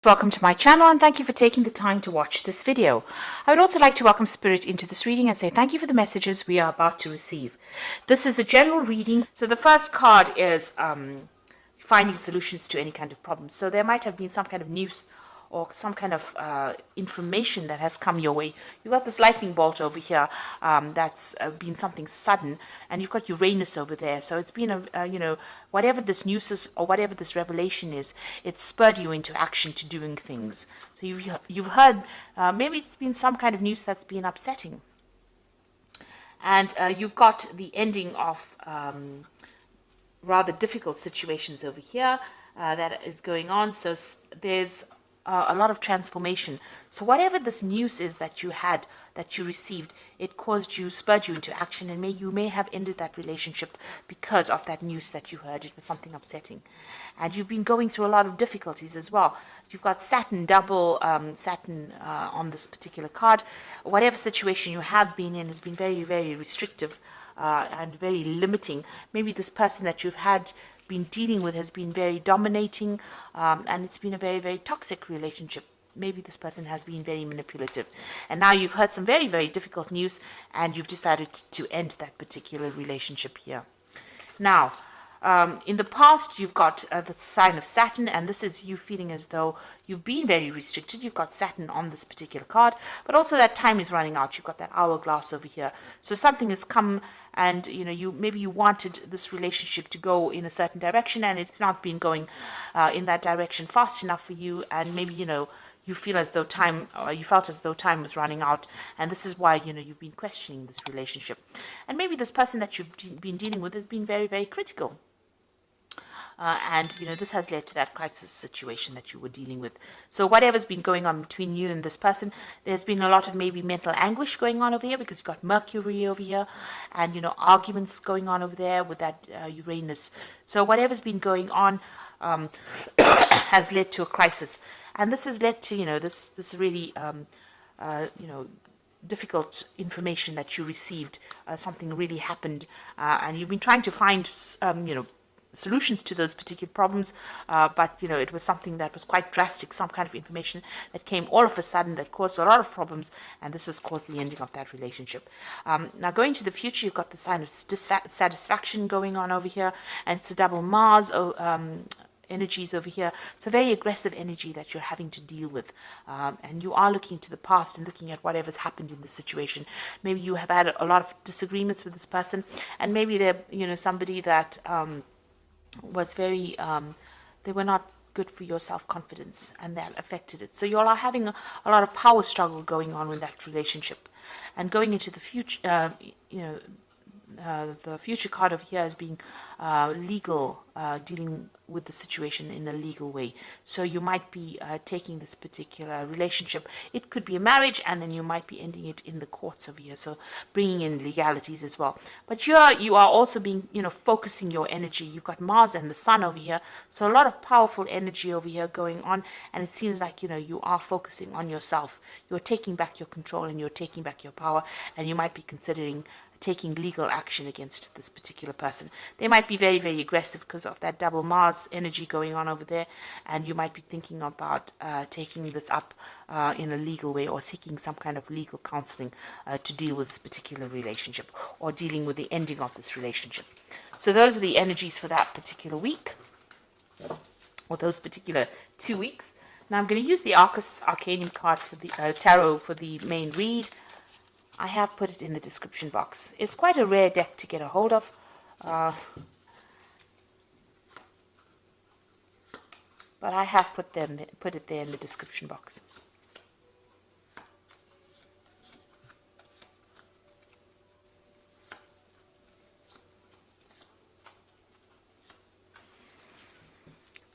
Welcome to my channel and thank you for taking the time to watch this video. I would also like to welcome Spirit into this reading and say thank you for the messages we are about to receive. This is a general reading. So the first card is finding solutions to any kind of problem. So there might have been some kind of news or some kind of information that has come your way. You've got this lightning bolt over here that's been something sudden, and you've got Uranus over there. So it's been whatever this news is or whatever this revelation is, it spurred you into action to doing things. So you've heard, maybe it's been some kind of news that's been upsetting. And you've got the ending of rather difficult situations over here that is going on. So there's a lot of transformation. So whatever this news is that you had, that you received, it spurred you into action, and you may have ended that relationship because of that news that you heard. It was something upsetting, and you've been going through a lot of difficulties as well. You've got Saturn, double Saturn on this particular card. Whatever situation you have been in has been very, very restrictive and very limiting. Maybe this person that you've been dealing with has been very dominating, and it's been a very, very toxic relationship. Maybe this person has been very manipulative, and now you've heard some very, very difficult news and you've decided to end that particular relationship here. Now, in the past, you've got the sign of Saturn, and this is you feeling as though you've been very restricted. You've got Saturn on this particular card, but also that time is running out. You've got that hourglass over here. So something has come, and maybe you wanted this relationship to go in a certain direction, and it's not been going in that direction fast enough for you, and maybe you feel as though you felt as though time was running out, and this is why you've been questioning this relationship. And maybe this person that you've been dealing with has been very, very critical. And this has led to that crisis situation that you were dealing with. So whatever's been going on between you and this person, there's been a lot of maybe mental anguish going on over here, because you've got Mercury over here, and arguments going on over there with that Uranus. So whatever's been going on has led to a crisis, and this has led to this really difficult information that you received. Something really happened, and you've been trying to find solutions to those particular problems, but it was something that was quite drastic, some kind of information that came all of a sudden that caused a lot of problems, and this has caused the ending of that relationship. Now going to the future, you've got the sign of satisfaction going on over here, and it's a double Mars energies over here. It's a very aggressive energy that you're having to deal with, and you are looking to the past and looking at whatever's happened in this situation. Maybe you have had a lot of disagreements with this person, and maybe they're somebody that was very they were not good for your self-confidence, and that affected it. So you all are having a lot of power struggle going on with that relationship. And going into the future, the future card over here as being legal, dealing with the situation in a legal way. So you might be taking this particular relationship. It could be a marriage, and then you might be ending it in the courts over here. So bringing in legalities as well. But you are also being, focusing your energy. You've got Mars and the Sun over here. So a lot of powerful energy over here going on. And it seems like, you are focusing on yourself. You're taking back your control, and you're taking back your power. And you might be considering taking legal action against this particular person. They might be very, very aggressive because of that double Mars energy going on over there, and you might be thinking about taking this up in a legal way, or seeking some kind of legal counseling to deal with this particular relationship, or dealing with the ending of this relationship. So those are the energies for that particular week, or those particular 2 weeks. Now I'm going to use the Arcanum card for the tarot for the main read. I have put it in the description box. It's quite a rare deck to get a hold of. But I have put it there in the description box.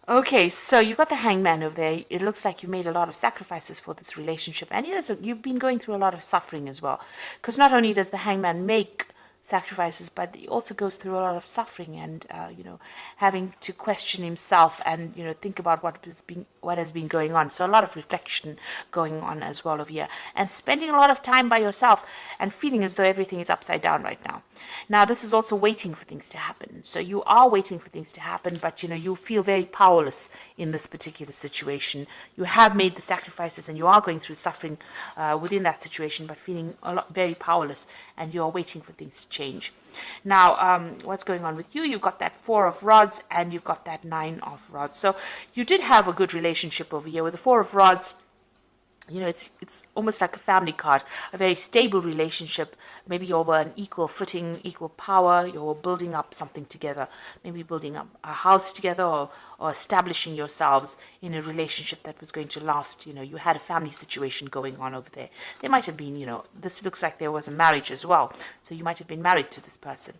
Okay, so you've got the Hangman over there. It looks like you made a lot of sacrifices for this relationship, and yes, you've been going through a lot of suffering as well. Because not only does the Hangman make sacrifices, but he also goes through a lot of suffering and, having to question himself and, think about what has been going on. So a lot of reflection going on as well over here, and spending a lot of time by yourself and feeling as though everything is upside down right now. Now, this is also waiting for things to happen. So you are waiting for things to happen, but, you feel very powerless in this particular situation. You have made the sacrifices and you are going through suffering within that situation, but feeling very powerless, and you're waiting for things to change. Now, what's going on with you? You've got that 4 of Rods and you've got that 9 of Rods. So you did have a good relationship over here with the 4 of Rods. It's almost like a family card, a very stable relationship. Maybe you were on equal footing, equal power. You were building up something together, maybe building up a house together, or establishing yourselves in a relationship that was going to last. You had a family situation going on over there. There might have been, this looks like there was a marriage as well. So you might have been married to this person.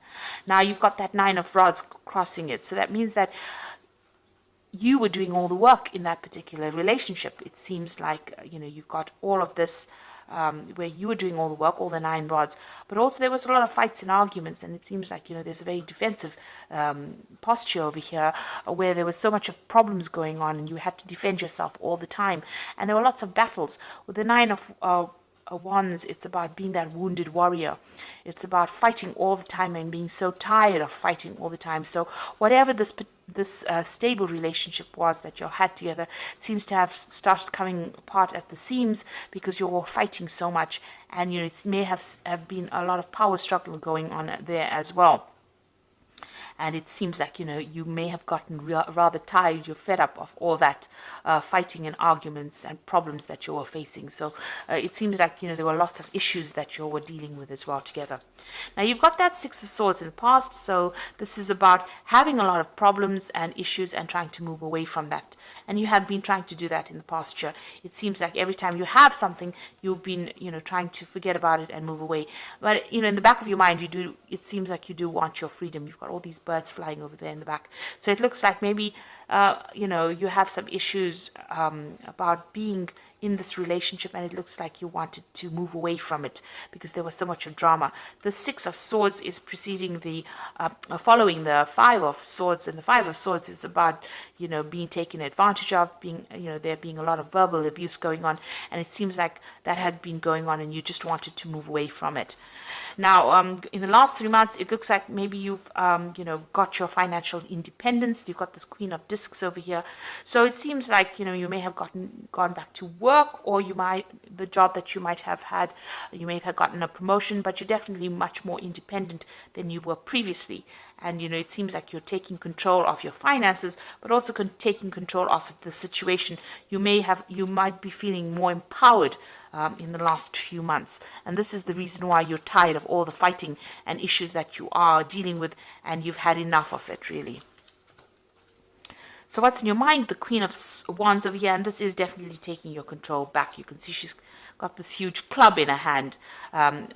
Now you've got that 9 of Rods crossing it. So that means that you were doing all the work in that particular relationship. It seems like, you've got all of this where you were doing all the work, all the 9 rods, but also there was a lot of fights and arguments, and it seems like, there's a very defensive posture over here where there was so much of problems going on and you had to defend yourself all the time. And there were lots of battles. With the 9 of Wands, it's about being that wounded warrior. It's about fighting all the time and being so tired of fighting all the time. So whatever this stable relationship was that you had together seems to have started coming apart at the seams because you were fighting so much, and it may have been a lot of power struggle going on there as well. And it seems like, you may have gotten rather tired, you're fed up of all that fighting and arguments and problems that you were facing. So it seems like, there were lots of issues that you were dealing with as well together. Now, you've got that 6 of Swords in the past. So this is about having a lot of problems and issues and trying to move away from that. And you have been trying to do that in the past year. It seems like every time you have something, you've been, trying to forget about it and move away. But, in the back of your mind, it seems like you do want your freedom. You've got all these birds flying over there in the back. So it looks like maybe, you have some issues about being in this relationship, and it looks like you wanted to move away from it because there was so much of drama. The 6 of Swords is preceding following the 5 of Swords, and the 5 of Swords is about, being taken advantage of, being, there being a lot of verbal abuse going on, and it seems like that had been going on and you just wanted to move away from it. Now, in the last 3 months, it looks like maybe you've, got your financial independence. You've got this Queen of Discs over here. So it seems like, you may have gone back to work, or the job that you might have had, you may have gotten a promotion, but you're definitely much more independent than you were previously. And, it seems like you're taking control of your finances, but also taking control of the situation. You might be feeling more empowered in the last few months. And this is the reason why you're tired of all the fighting and issues that you are dealing with, and you've had enough of it, really. So what's in your mind? The Queen of Wands over here, and this is definitely taking your control back. You can see she's got this huge club in her hand.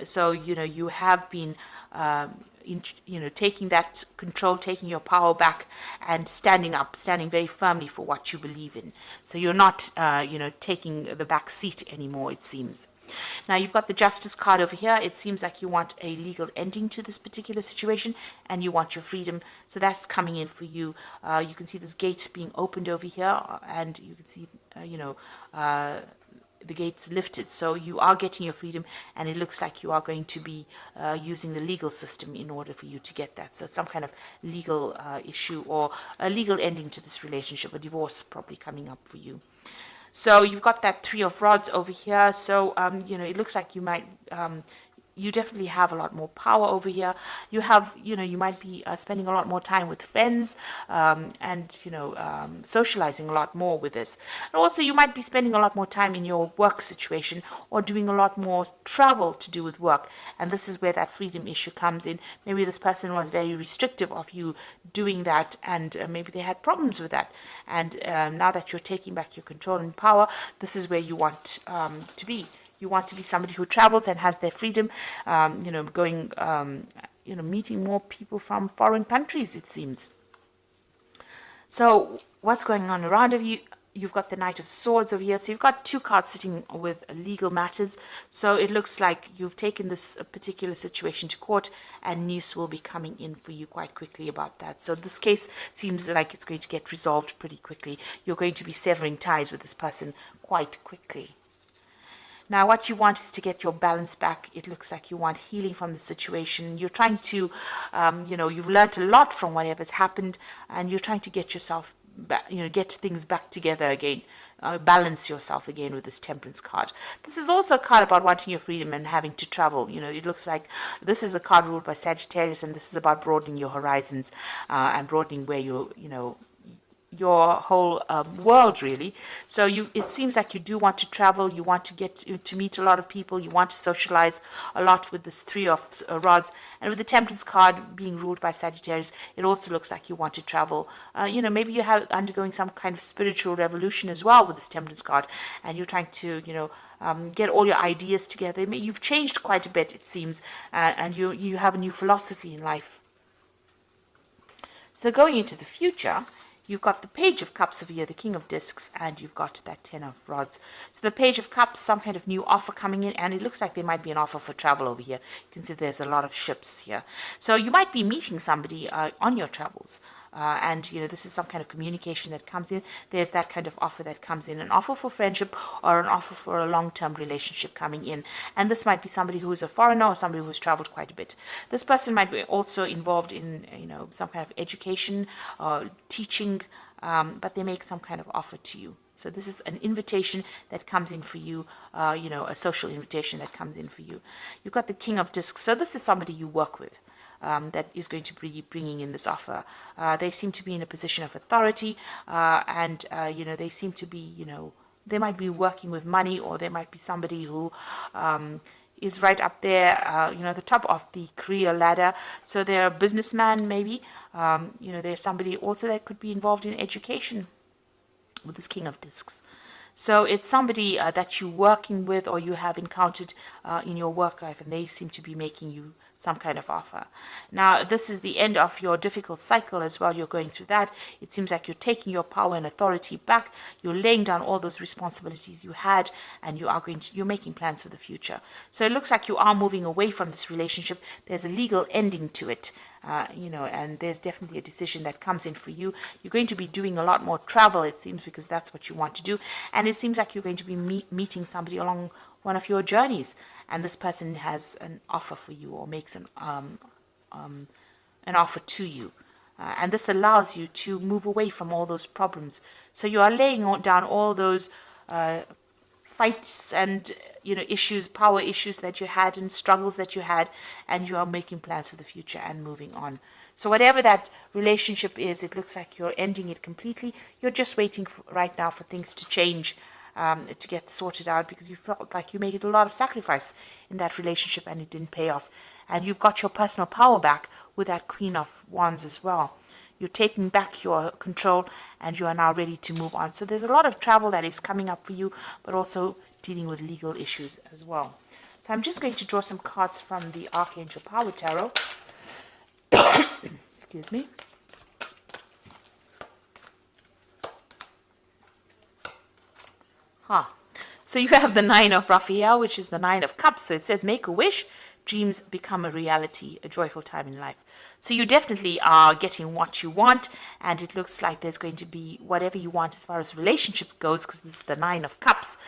So, you have been, taking that control, taking your power back, and standing very firmly for what you believe in. So you're not, taking the back seat anymore, it seems. Now, you've got the Justice card over here. It seems like you want a legal ending to this particular situation and you want your freedom. So that's coming in for you. You can see this gate being opened over here, and you can see, the gates lifted. So you are getting your freedom, and it looks like you are going to be using the legal system in order for you to get that. So some kind of legal issue or a legal ending to this relationship, a divorce probably coming up for you. So you've got that 3 of Rods over here. So, it looks like you might, you definitely have a lot more power over here. You have, you might be spending a lot more time with friends and, socializing a lot more with this. And also you might be spending a lot more time in your work situation or doing a lot more travel to do with work. And this is where that freedom issue comes in. Maybe this person was very restrictive of you doing that, and maybe they had problems with that. And now that you're taking back your control and power, this is where you want to be. You want to be somebody who travels and has their freedom, going, meeting more people from foreign countries, it seems. So what's going on around you've got the Knight of Swords over here. So you've got two cards sitting with legal matters. So it looks like you've taken this particular situation to court, and news will be coming in for you quite quickly about that. So this case seems like it's going to get resolved pretty quickly. You're going to be severing ties with this person quite quickly. Now, what you want is to get your balance back. It looks like you want healing from the situation. You're trying to, you've learned a lot from whatever's happened, and you're trying to get yourself back, get things back together again, balance yourself again with this Temperance card. This is also a card about wanting your freedom and having to travel. It looks like this is a card ruled by Sagittarius, and this is about broadening your horizons and broadening where your whole world, really. So it seems like you do want to travel, you want to get to meet a lot of people, you want to socialize a lot with this Three of Rods. And with the Temperance card being ruled by Sagittarius, it also looks like you want to travel. Maybe you have undergoing some kind of spiritual revolution as well with this Temperance card, and you're trying to get all your ideas together. You've changed quite a bit, it seems, and you have a new philosophy in life. So going into the future, you've got the Page of Cups over here, the King of Discs, and you've got that Ten of Rods. So the Page of Cups, some kind of new offer coming in, and it looks like there might be an offer for travel over here. You can see there's a lot of ships here. So you might be meeting somebody on your travels. And this is some kind of communication that comes in. There's that kind of offer that comes in, an offer for friendship or an offer for a long-term relationship coming in. And this might be somebody who is a foreigner or somebody who's traveled quite a bit. This person might be also involved in some kind of education or teaching, but they make some kind of offer to you. So this is an invitation that comes in for you, a social invitation that comes in for you. You've got the King of Discs. So this is somebody you work with. That is going to be bringing in this offer. They seem to be in a position of authority, and they seem to be, they might be working with money, or there might be somebody who is right up there, the top of the career ladder. So they're a businessman, maybe. There's somebody also that could be involved in education with this King of Discs. So it's somebody that you're working with or you have encountered in your work life, and they seem to be making you some kind of offer. Now, this is the end of your difficult cycle as well. You're going through that. It seems like you're taking your power and authority back. You're laying down all those responsibilities you had, and you're making plans for the future. So it looks like you are moving away from this relationship. There's a legal ending to it. And there's definitely a decision that comes in for you. You're going to be doing a lot more travel, it seems, because that's what you want to do. And it seems like you're going to be meeting somebody along one of your journeys, and this person has an offer for you or makes an offer to you. And this allows you to move away from all those problems. So you are laying down all those fights and issues, power issues that you had and struggles that you had, and you are making plans for the future and moving on. So whatever that relationship is, it looks like you're ending it completely. You're just waiting right now for things to change, to get sorted out, because you felt like you made a lot of sacrifice in that relationship and it didn't pay off. And you've got your personal power back with that Queen of Wands as well. You're taking back your control, and you are now ready to move on. So there's a lot of travel that is coming up for you, but also dealing with legal issues as well. So I'm just going to draw some cards from the Archangel Power Tarot. Excuse me. So you have the Nine of Raphael, which is the Nine of Cups. So it says, make a wish, dreams become a reality, a joyful time in life. So you definitely are getting what you want, and it looks like there's going to be whatever you want as far as relationship goes, because this is the Nine of Cups.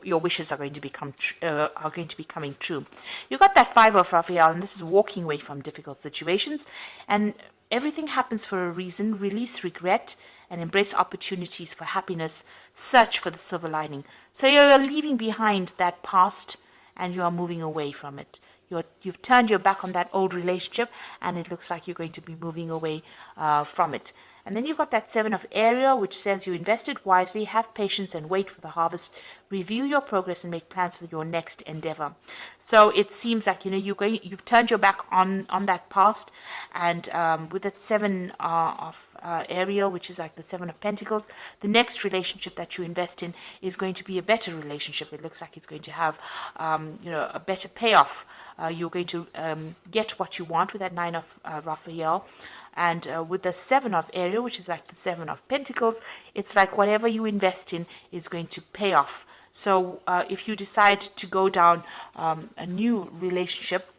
Your wishes are going to be coming true. You got that Five of Raphael, and this is walking away from difficult situations, and everything happens for a reason. Release regret and embrace opportunities for happiness. Search for the silver lining. So you're leaving behind that past, and you are moving away from it. You've turned your back on that old relationship, and it looks like you're going to be moving away from it. And then you've got that Seven of Ariel, which says you invested wisely, have patience, and wait for the harvest. Review your progress and make plans for your next endeavor. So it seems like you've turned your back on that past, and with that Seven of Ariel, which is like the Seven of Pentacles, the next relationship that you invest in is going to be a better relationship. It looks like it's going to have a better payoff. You're going to get what you want with that Nine of Raphael. And with the Seven of Area, which is like the Seven of Pentacles, it's like whatever you invest in is going to pay off. So if you decide to go down a new relationship,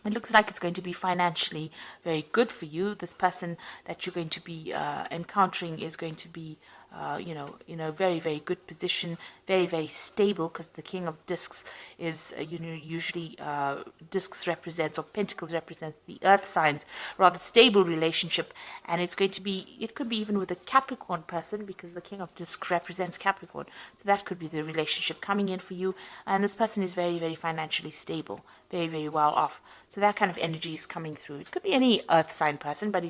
it looks like it's going to be financially very good for you. This person that you're going to be encountering is going to be, in a very, very good position, very, very stable, because the King of Discs is, usually Discs represents, or Pentacles represents the earth signs, rather stable relationship. And it's going to be, it could be even with a Capricorn person, because the King of Discs represents Capricorn. So that could be the relationship coming in for you. And this person is very, very financially stable, very, very well off. So that kind of energy is coming through. It could be any earth sign person, but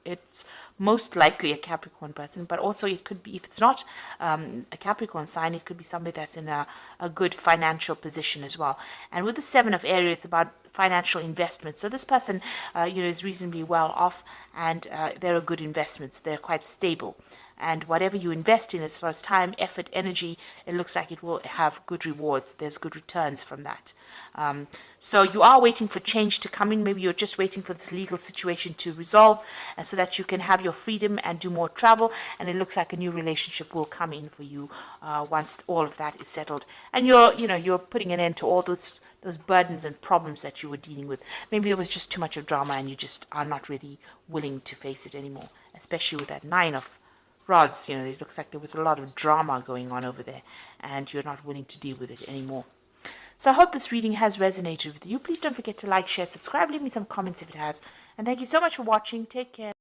it's most likely a Capricorn person. But also it could be, if it's not a Capricorn sign, it could be somebody that's in a good financial position as well. And with the Seven of Area, it's about financial investments. So this person, is reasonably well off, and they're good investments. They're quite stable. And whatever you invest in as far as time, effort, energy, it looks like it will have good rewards. There's good returns from that. So you are waiting for change to come in. Maybe you're just waiting for this legal situation to resolve, and so that you can have your freedom and do more travel. And it looks like a new relationship will come in for you once all of that is settled. And you're putting an end to all those burdens and problems that you were dealing with. Maybe it was just too much of drama, and you just are not really willing to face it anymore, especially with that Nine of Rods. It looks like there was a lot of drama going on over there, and you're not willing to deal with it anymore. So I hope this reading has resonated with you. Please don't forget to like, share, subscribe, leave me some comments if it has. And thank you so much for watching. Take care.